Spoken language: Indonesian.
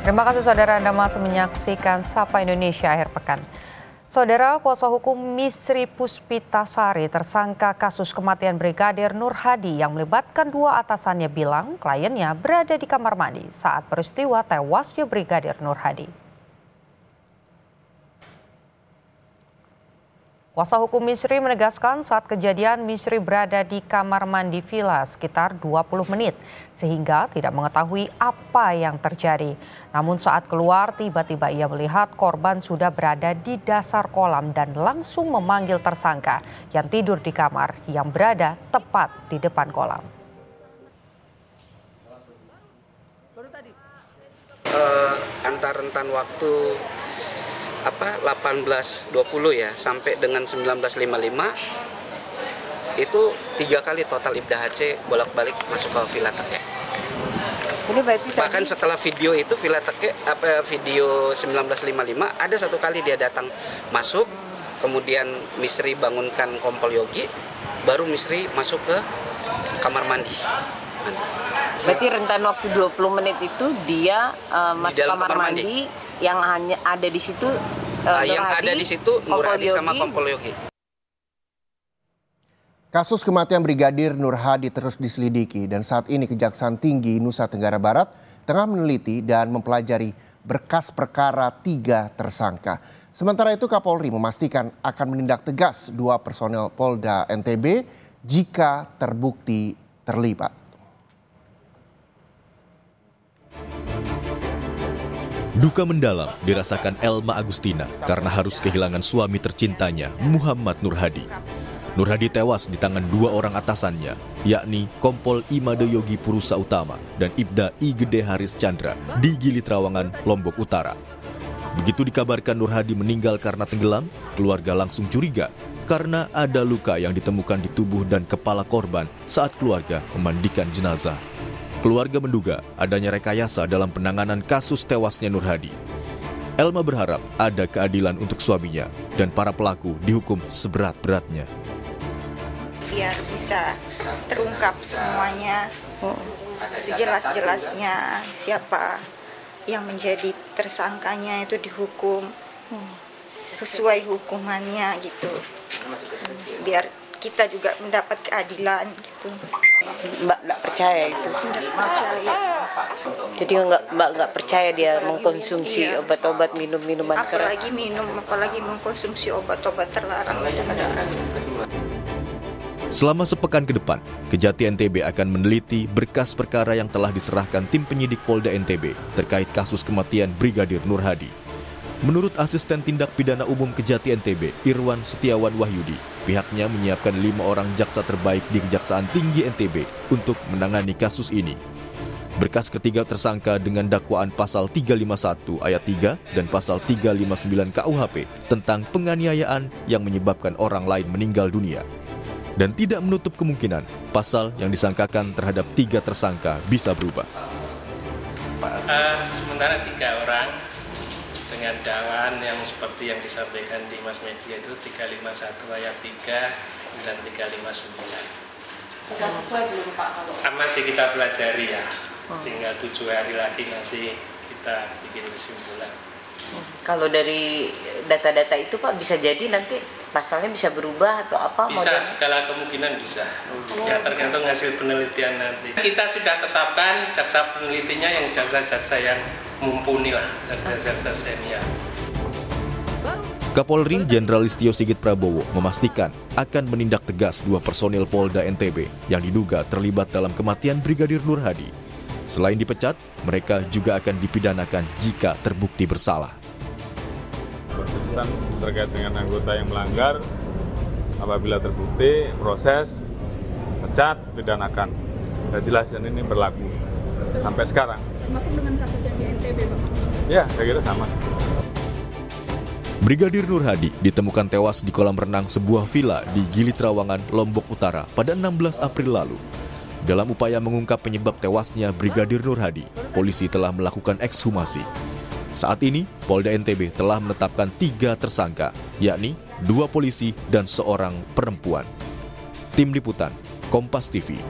Terima kasih saudara, Anda masih menyaksikan Sapa Indonesia akhir pekan. Saudara, kuasa hukum Misri Puspitasari tersangka kasus kematian Brigadir Nur Hadi yang melibatkan dua atasannya bilang kliennya berada di kamar mandi saat peristiwa tewasnya Brigadir Nur Hadi. Kuasa hukum Misri menegaskan saat kejadian Misri berada di kamar mandi villa sekitar 20 menit sehingga tidak mengetahui apa yang terjadi. Namun saat keluar tiba-tiba ia melihat korban sudah berada di dasar kolam dan langsung memanggil tersangka yang tidur di kamar yang berada tepat di depan kolam. Antar rentan waktu 18.20 ya sampai dengan 19.55 itu 3 kali total Ibda HC bolak-balik masuk ke Villa Teke. Bahkan setelah video itu video 19.55 ada 1 kali dia datang masuk, kemudian Misri bangunkan Kompol Yogi, baru Misri masuk ke kamar mandi. Berarti rentan waktu 20 menit itu dia masuk kamar mandi yang hanya ada di situ yang Hadi, ada di situ Nur Hadi sama Kompol Yogi. Kasus kematian Brigadir Nur Hadi terus diselidiki dan saat ini Kejaksaan Tinggi Nusa Tenggara Barat tengah meneliti dan mempelajari berkas perkara 3 tersangka. Sementara itu Kapolri memastikan akan menindak tegas 2 personel Polda NTB jika terbukti terlibat. Duka mendalam dirasakan Elma Agustina karena harus kehilangan suami tercintanya, Muhammad Nur Hadi. Nur Hadi tewas di tangan 2 orang atasannya, yakni Kompol Imade Yogi Purusa Utama dan Ibda I Gede Haris Chandra di Gili Trawangan, Lombok Utara. Begitu dikabarkan Nur Hadi meninggal karena tenggelam, keluarga langsung curiga karena ada luka yang ditemukan di tubuh dan kepala korban saat keluarga memandikan jenazah. Keluarga menduga adanya rekayasa dalam penanganan kasus tewasnya Nur Hadi. Elma berharap ada keadilan untuk suaminya dan para pelaku dihukum seberat-beratnya. Biar bisa terungkap semuanya, sejelas-jelasnya siapa yang menjadi tersangkanya itu dihukum sesuai hukumannya gitu. Biar kita juga mendapat keadilan gitu. Mbak nggak percaya itu? Nggak percaya. Jadi Mbak nggak percaya dia mengkonsumsi obat-obat, minuman keras? Apalagi mengkonsumsi obat-obat terlarang itu enggak. Selama sepekan ke depan, Kejati NTB akan meneliti berkas perkara yang telah diserahkan tim penyidik Polda NTB terkait kasus kematian Brigadir Nur Hadi. Menurut Asisten Tindak Pidana Umum Kejati NTB, Irwan Setiawan Wahyudi, pihaknya menyiapkan 5 orang jaksa terbaik di Kejaksaan Tinggi NTB untuk menangani kasus ini. Berkas ketiga tersangka dengan dakwaan pasal 351 ayat 3 dan pasal 359 KUHP tentang penganiayaan yang menyebabkan orang lain meninggal dunia. Dan tidak menutup kemungkinan pasal yang disangkakan terhadap 3 tersangka bisa berubah. Sementara 3 orang dengan dakwaan yang seperti yang disampaikan di mass media itu 351 ayat 3 dan 359. Sudah sesuai belum Pak? Masih kita pelajari ya, tinggal 7 hari lagi nanti kita bikin kesimpulan. Kalau dari data-data itu Pak bisa jadi nanti pasalnya bisa berubah atau apa? Bisa, segala kemungkinan bisa. Ya tergantung hasil penelitian nanti. Kita sudah tetapkan jaksa penelitinya yang jaksa-jaksa yang mumpuni lah, jaksa-jaksa senior. Kapolri Jenderal Listio Sigit Prabowo memastikan akan menindak tegas 2 personil Polda NTB yang diduga terlibat dalam kematian Brigadir Nur Hadi. Selain dipecat, mereka juga akan dipidanakan jika terbukti bersalah. Konsisten terkait dengan anggota yang melanggar, apabila terbukti proses pecat, pidanakan. Sudah jelas dan ini berlaku sampai sekarang. Termasuk dengan kasus yang di NTB, Pak? Ya, saya kira sama. Brigadir Nur Hadi ditemukan tewas di kolam renang sebuah villa di Gili Trawangan, Lombok Utara pada 16 April lalu. Dalam upaya mengungkap penyebab tewasnya Brigadir Nur Hadi, polisi telah melakukan ekshumasi. Saat ini, Polda NTB telah menetapkan 3 tersangka, yakni 2 polisi dan 1 perempuan. Tim Liputan, Kompas TV.